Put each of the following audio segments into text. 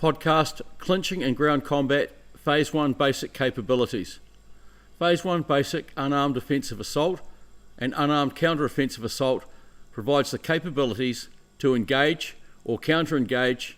Podcast Clinching and Ground Combat Phase 1 Basic Capabilities. Phase 1 Basic Unarmed Offensive Assault and Unarmed Counter-Offensive Assault provides the capabilities to engage or counter-engage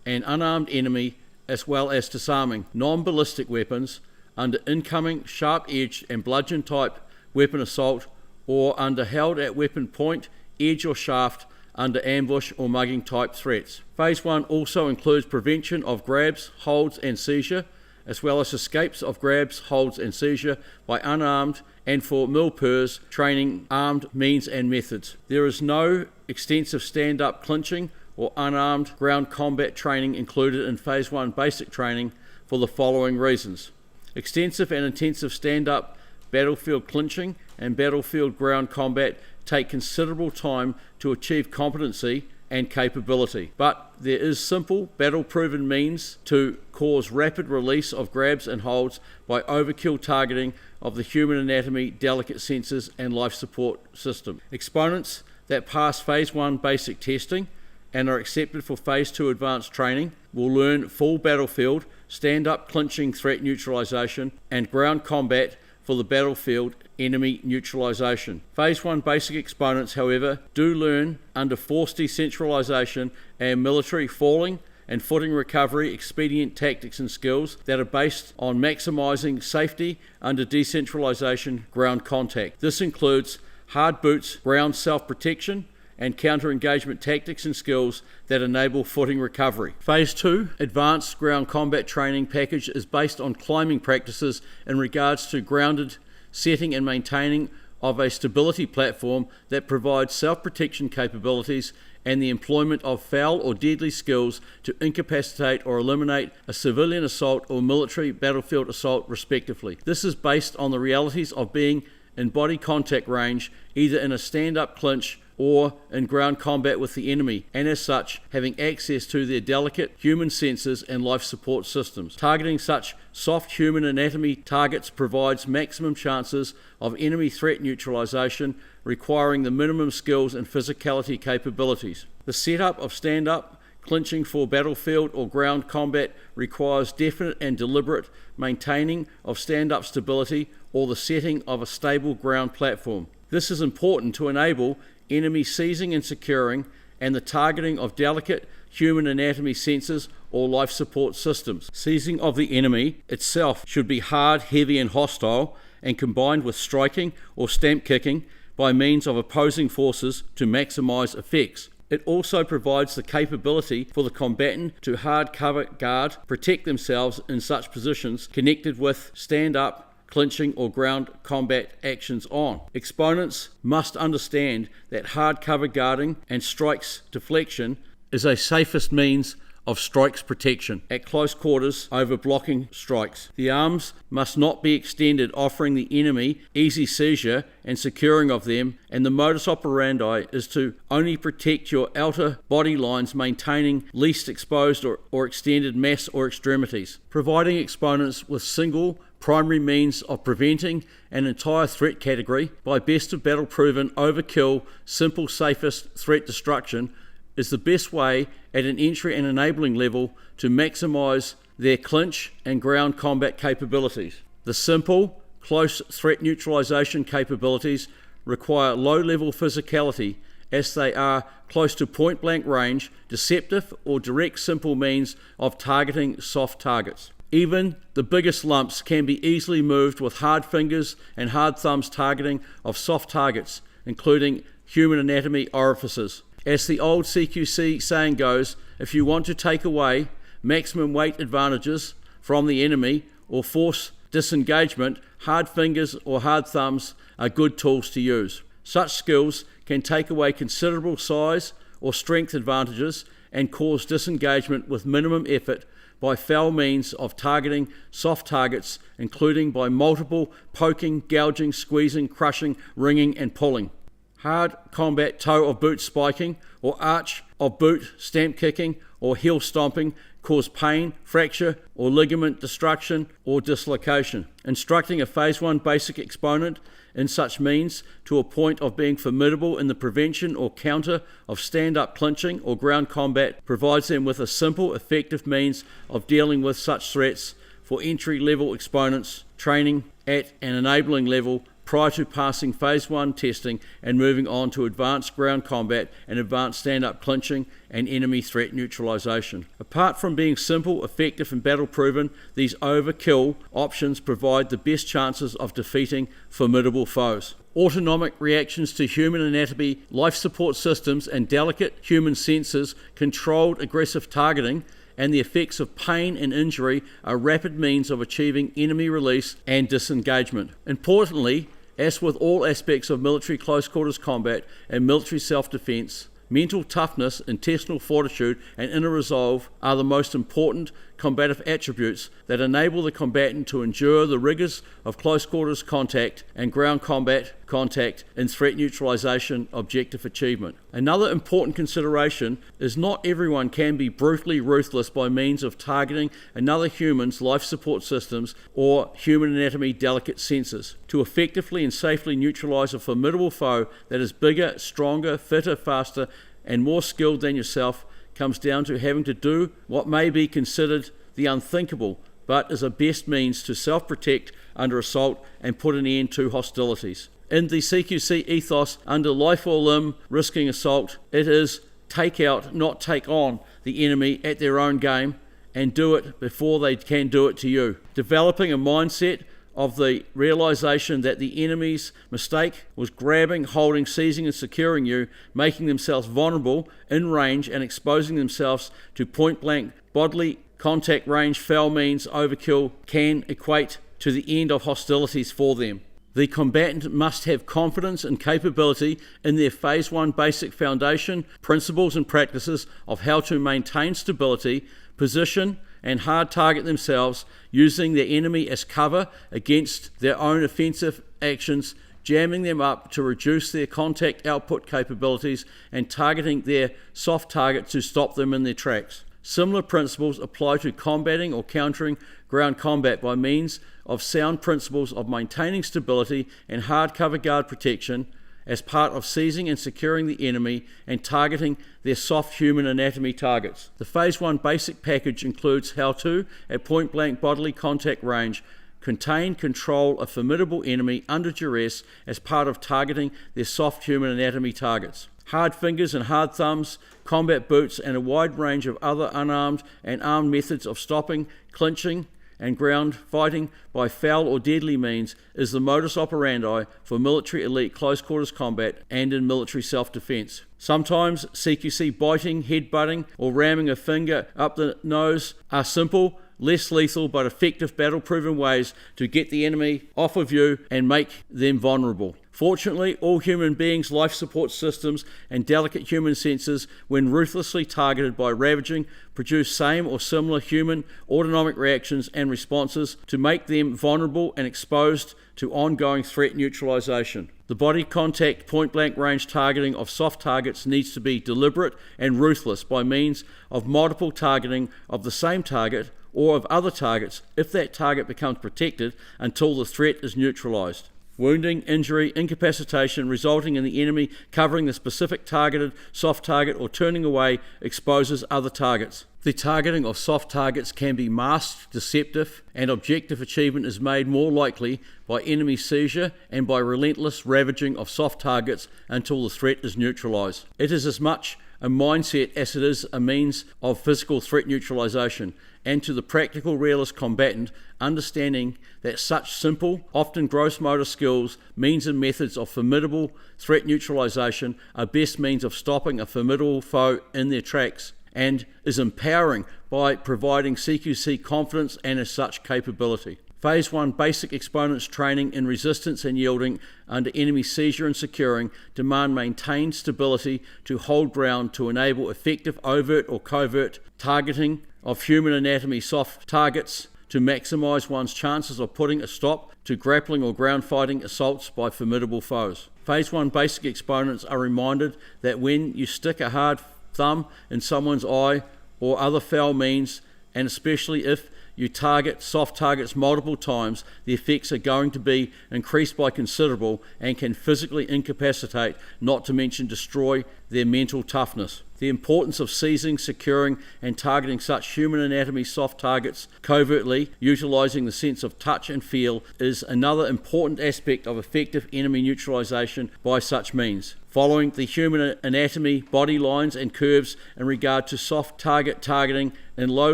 an unarmed enemy as well as disarming non-ballistic weapons under incoming sharp-edged and bludgeon-type weapon assault or under held at weapon point, edge or shaft under ambush or mugging type threats. Phase 1 also includes prevention of grabs, holds and seizure, as well as escapes of grabs, holds and seizure by unarmed and for MILPERS training armed means and methods. There is no extensive stand-up clinching or unarmed ground combat training included in Phase 1 basic training for the following reasons. Extensive and intensive stand-up battlefield clinching and battlefield ground combat take considerable time to achieve competency and capability, but there is simple battle-proven means to cause rapid release of grabs and holds by overkill targeting of the human anatomy, delicate sensors and life support system. Exponents that pass Phase 1 basic testing and are accepted for Phase 2 advanced training will learn full battlefield, stand-up clinching threat neutralization and ground combat for the battlefield enemy neutralization. Phase 1 basic exponents, however, do learn under force decentralization and military falling and footing recovery expedient tactics and skills that are based on maximizing safety under decentralization ground contact. This includes hard boots, ground self-protection, and counter-engagement tactics and skills that enable footing recovery. Phase 2 Advanced Ground Combat Training package is based on climbing practices in regards to grounded setting and maintaining of a stability platform that provides self-protection capabilities and the employment of foul or deadly skills to incapacitate or eliminate a civilian assault or military battlefield assault respectively. This is based on the realities of being in body contact range, either in a stand-up clinch or in ground combat with the enemy, and as such, having access to their delicate human sensors and life support systems. Targeting such soft human anatomy targets provides maximum chances of enemy threat neutralization, requiring the minimum skills and physicality capabilities. The setup of stand-up clinching for battlefield or ground combat requires definite and deliberate maintaining of stand-up stability or the setting of a stable ground platform. This is important to enable enemy seizing and securing and the targeting of delicate human anatomy sensors or life support systems. Seizing of the enemy itself should be hard, heavy and hostile and combined with striking or stamp kicking by means of opposing forces to maximize effects. It also provides the capability for the combatant to hard cover guard, protect themselves in such positions connected with stand-up clinching or ground combat actions on. Exponents must understand that hard cover guarding and strikes deflection is a safest means of strikes protection at close quarters over blocking strikes. The arms must not be extended, offering the enemy easy seizure and securing of them, and the modus operandi is to only protect your outer body lines, maintaining least exposed or extended mass or extremities. Providing exponents with single primary means of preventing an entire threat category by best of battle proven overkill, simple safest threat destruction is the best way at an entry and enabling level to maximize their clinch and ground combat capabilities. The simple, close threat neutralization capabilities require low-level physicality as they are close to point-blank range, deceptive or direct simple means of targeting soft targets. Even the biggest lumps can be easily moved with hard fingers and hard thumbs targeting of soft targets, including human anatomy orifices. As the old CQC saying goes, if you want to take away maximum weight advantages from the enemy or force disengagement, hard fingers or hard thumbs are good tools to use. Such skills can take away considerable size or strength advantages and cause disengagement with minimum effort by foul means of targeting soft targets, including by multiple poking, gouging, squeezing, crushing, ringing and pulling. Hard combat toe of boot spiking or arch of boot stamp kicking or heel stomping cause pain, fracture or ligament destruction or dislocation. Instructing a Phase 1 basic exponent in such means to a point of being formidable in the prevention or counter of stand-up clinching or ground combat, provides them with a simple, effective means of dealing with such threats for entry-level exponents, training at an enabling level prior to passing Phase 1 testing and moving on to advanced ground combat and advanced stand-up clinching and enemy threat neutralization. Apart from being simple, effective and battle-proven, these overkill options provide the best chances of defeating formidable foes. Autonomic reactions to human anatomy, life support systems and delicate human senses, controlled aggressive targeting, and the effects of pain and injury are rapid means of achieving enemy release and disengagement. Importantly, as with all aspects of military close quarters combat and military self-defense, mental toughness, intestinal fortitude, and inner resolve are the most important combative attributes that enable the combatant to endure the rigors of close quarters contact and ground combat contact in threat neutralization objective achievement. Another important consideration is not everyone can be brutally ruthless by means of targeting another human's life support systems or human anatomy delicate senses. To effectively and safely neutralize a formidable foe that is bigger, stronger, fitter, faster, and more skilled than yourself comes down to having to do what may be considered the unthinkable, but is a best means to self-protect under assault and put an end to hostilities. In the CQC ethos, under life or limb risking assault, it is take out, not take on the enemy at their own game, and do it before they can do it to you. Developing a mindset of the realization that the enemy's mistake was grabbing, holding, seizing and securing you, making themselves vulnerable in range and exposing themselves to point-blank bodily contact range foul means overkill can equate to the end of hostilities for them. The combatant must have confidence and capability in their Phase 1 basic foundation, principles and practices of how to maintain stability, position and hard target themselves, using their enemy as cover against their own offensive actions, jamming them up to reduce their contact output capabilities, and targeting their soft target to stop them in their tracks. Similar principles apply to combating or countering ground combat by means of sound principles of maintaining stability and hard cover guard protection as part of seizing and securing the enemy and targeting their soft human anatomy targets. The Phase 1 basic package includes how to, at point-blank bodily contact range, contain, control a formidable enemy under duress as part of targeting their soft human anatomy targets. Hard fingers and hard thumbs, combat boots, and a wide range of other unarmed and armed methods of stopping, clinching, and ground fighting by foul or deadly means is the modus operandi for military elite close quarters combat and in military self-defense. Sometimes CQC biting, headbutting, or ramming a finger up the nose are simple, less lethal but effective battle-proven ways to get the enemy off of you and make them vulnerable. Fortunately, all human beings' life support systems and delicate human senses, when ruthlessly targeted by ravaging, produce same or similar human autonomic reactions and responses to make them vulnerable and exposed to ongoing threat neutralization. The body contact point-blank range targeting of soft targets needs to be deliberate and ruthless by means of multiple targeting of the same target or of other targets if that target becomes protected until the threat is neutralized. Wounding, injury, incapacitation resulting in the enemy covering the specific targeted soft target or turning away exposes other targets. The targeting of soft targets can be masked, deceptive, and objective achievement is made more likely by enemy seizure and by relentless ravaging of soft targets until the threat is neutralized. It is as much a mindset as it is a means of physical threat neutralization, and to the practical realist combatant, understanding that such simple, often gross motor skills, means and methods of formidable threat neutralization are best means of stopping a formidable foe in their tracks, and is empowering by providing CQC confidence and as such capability. Phase 1 basic exponents training in resistance and yielding under enemy seizure and securing demand maintained stability to hold ground to enable effective overt or covert targeting of human anatomy soft targets to maximize one's chances of putting a stop to grappling or ground fighting assaults by formidable foes. Phase 1 basic exponents are reminded that when you stick a hard thumb in someone's eye or other foul means, and especially if you target soft targets multiple times, the effects are going to be increased by considerable and can physically incapacitate, not to mention destroy their mental toughness. The importance of seizing, securing, and targeting such human anatomy soft targets covertly, utilizing the sense of touch and feel, is another important aspect of effective enemy neutralization by such means. Following the human anatomy, body lines and curves in regard to soft target targeting in low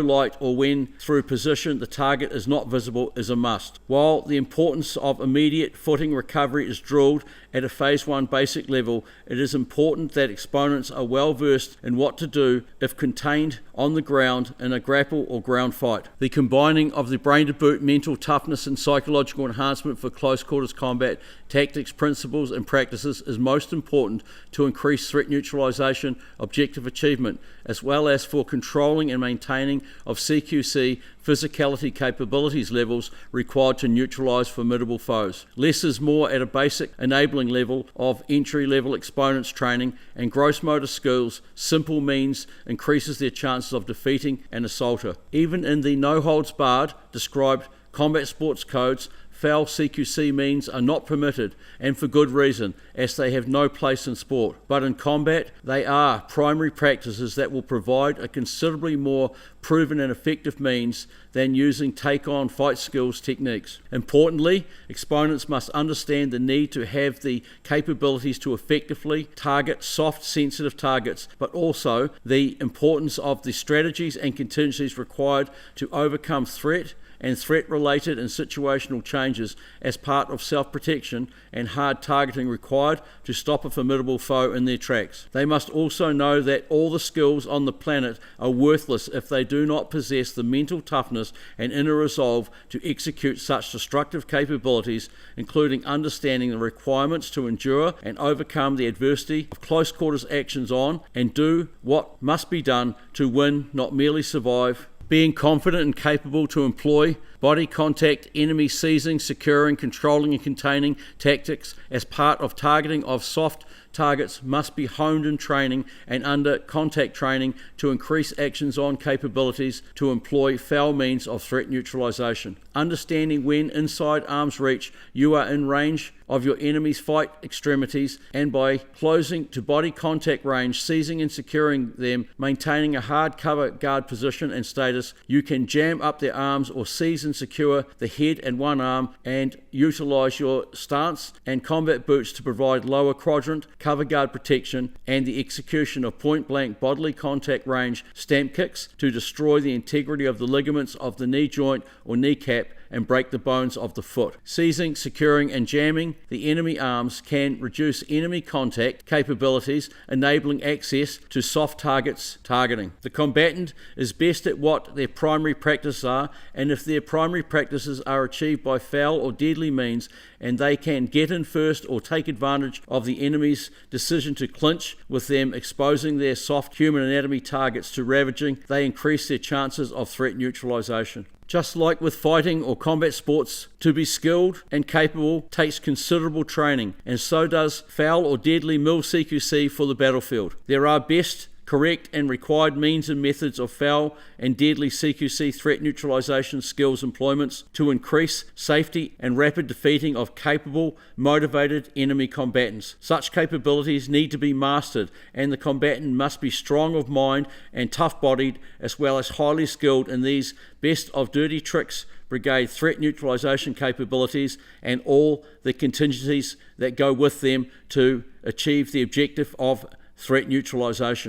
light or when through position the target is not visible is a must. While the importance of immediate footing recovery is drilled at a Phase 1 basic level, it is important that exponents are well versed in what to do if contained on the ground in a grapple or ground fight. The combining of the brain to boot mental toughness and psychological enhancement for close quarters combat tactics, principles and practices is most important to increase threat neutralization objective achievement, as well as for controlling and maintaining of CQC physicality capabilities levels required to neutralize formidable foes. Less is more at a basic enabling level of entry-level exponents training and gross motor skills. Simple means increases their chances of defeating an assaulter. Even in the no-holds-barred described combat sports codes, foul CQC means are not permitted, and for good reason, as they have no place in sport. But in combat, they are primary practices that will provide a considerably more proven and effective means than using take-on fight skills techniques. Importantly, exponents must understand the need to have the capabilities to effectively target soft, sensitive targets, but also the importance of the strategies and contingencies required to overcome threat and threat-related and situational changes as part of self-protection and hard targeting required to stop a formidable foe in their tracks. They must also know that all the skills on the planet are worthless if they do not possess the mental toughness and inner resolve to execute such destructive capabilities, including understanding the requirements to endure and overcome the adversity of close quarters actions on and do what must be done to win, not merely survive. Being confident and capable to employ body contact, enemy seizing, securing, controlling and containing tactics as part of targeting of soft targets must be honed in training and under contact training to increase actions on capabilities to employ foul means of threat neutralization. Understanding when inside arm's reach you are in range of your enemy's fight extremities, and by closing to body contact range, seizing and securing them, maintaining a hard cover guard position and status, you can jam up their arms or seize and secure the head and one arm and utilize your stance and combat boots to provide lower quadrant cover guard protection and the execution of point-blank bodily contact range stamp kicks to destroy the integrity of the ligaments of the knee joint or kneecap and break the bones of the foot. Seizing, securing and jamming the enemy arms can reduce enemy contact capabilities, enabling access to soft targets targeting. The combatant is best at what their primary practices are, and if their primary practices are achieved by foul or deadly means and they can get in first or take advantage of the enemy's decision to clinch with them, exposing their soft human anatomy targets to ravaging, they increase their chances of threat neutralization. Just like with fighting or combat sports, to be skilled and capable takes considerable training, and so does foul or deadly mil CQC for the battlefield. There are best, correct and required means and methods of foul and deadly CQC threat neutralization skills employments to increase safety and rapid defeating of capable, motivated enemy combatants. Such capabilities need to be mastered, and the combatant must be strong of mind and tough-bodied, as well as highly skilled in these best of dirty tricks brigade threat neutralization capabilities and all the contingencies that go with them to achieve the objective of threat neutralization.